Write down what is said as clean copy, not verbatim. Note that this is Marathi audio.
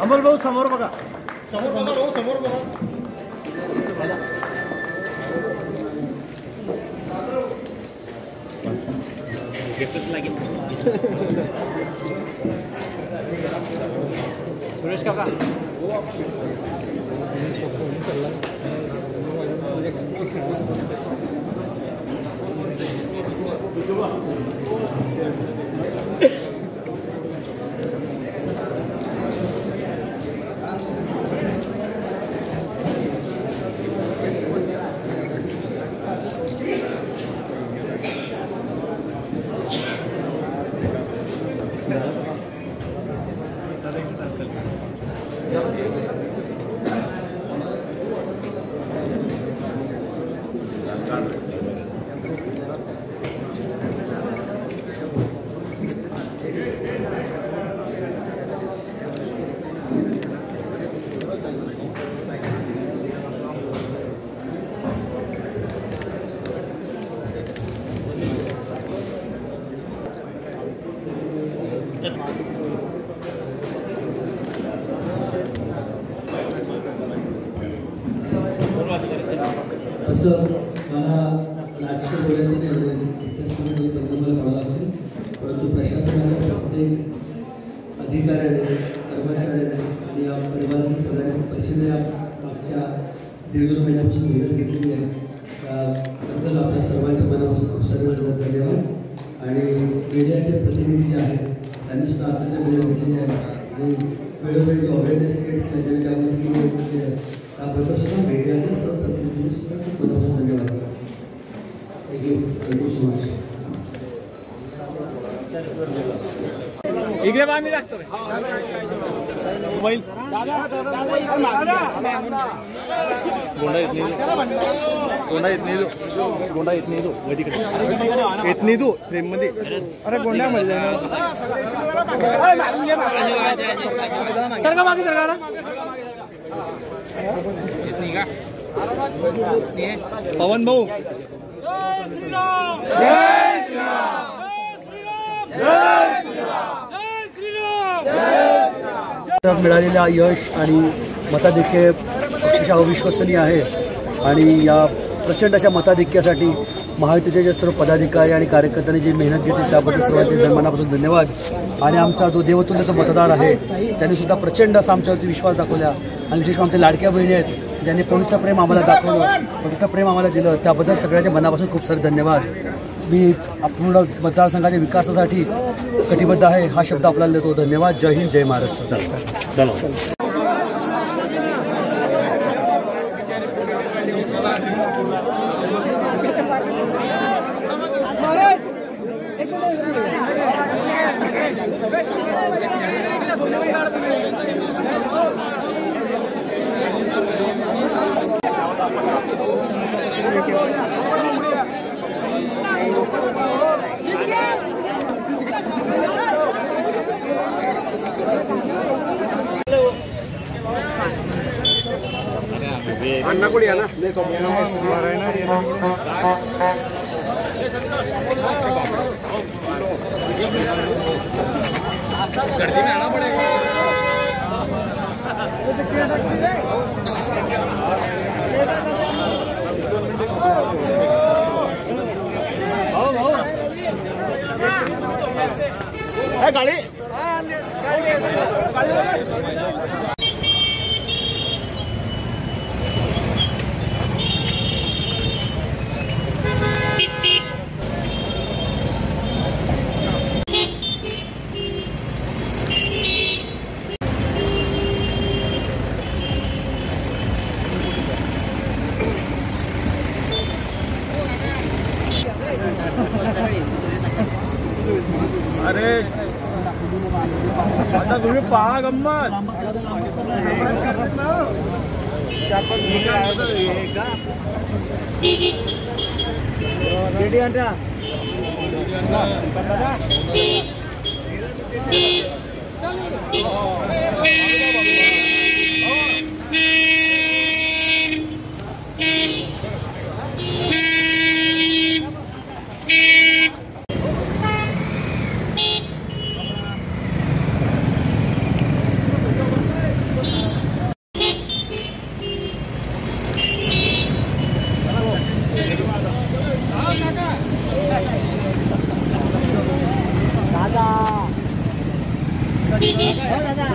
अमोल भाऊ समोर बघा, समोर बघा भाऊ, समोर बघा. सुरेश काका असं मला राजकीय बोलायचं नाही आवडेल, त्याचप्रमाणे मला कळायला पाहिजे. परंतु प्रशासनाच्या प्रत्येक अधिकाऱ्याने, कर्मचाऱ्याने आणि या परिवारातील सगळ्यांनी प्रचंड या मागच्या 1.5 महिन्याची मेहनत घेतलेली आहे. त्याबद्दल आपल्या सर्वांच्या मनापासून खूप सारे धन्यवाद. आणि मीडियाचे प्रतिनिधी जे आहेत त्यांनी सुद्धा अत्यंत मेहनत घेतलेली आहे आणि वेळोवेळी जो अवेअरनेस क्रिएट केला, जनजागृती केली आहे, त्याबद्दल सुद्धा मीडियाच्या सर्व प्रतिनिधींनी सुद्धा खूप मनापासून धन्यवाद. Thank you so much. इकडे आम्ही लागतो मोबाईल गोंडा येत नाही, गोंडा येत नाही, गोंडा येत नाही, येत नाही तू फ्रेम मध्ये. अरे गोंड्यामध्ये सर का मागे सरकार पवन भाऊ. मिळालेल्या यश आणि मताधिक्य अक्षरशः अविश्वसनीय आहे. आणि या प्रचंड अशा मताधिक्यासाठी महायुतीचे जे सर्व पदाधिकारी आणि कार्यकर्त्यांनी जी मेहनत घेतली त्याबद्दल सर्वांचे मनापासून धन्यवाद. आणि आमचा जो देवतुल्य मतदार आहे त्यांनी सुद्धा प्रचंड असा आमच्यावरती विश्वास दाखवला आणि विशेष आमच्या लाडक्या बहिणी आहेत ज्यांनी पवित्र प्रेम आम्हाला दाखवलं, पवित्र प्रेम आम्हाला दिलं, त्याबद्दल सगळ्यांच्या मनापासून खूप सारे धन्यवाद. मी पूर्ण मतदारसंघाच्या विकासासाठी कटिबद्ध आहे हा शब्द आपल्याला देतो. धन्यवाद. जय हिंद, जय महाराष्ट्र. अन्ना को लिया ना गर्दी में आना पड़ेगा. गाड़ी अरे आता तुम्ही पहा गंमत. रेडी अंटा दादा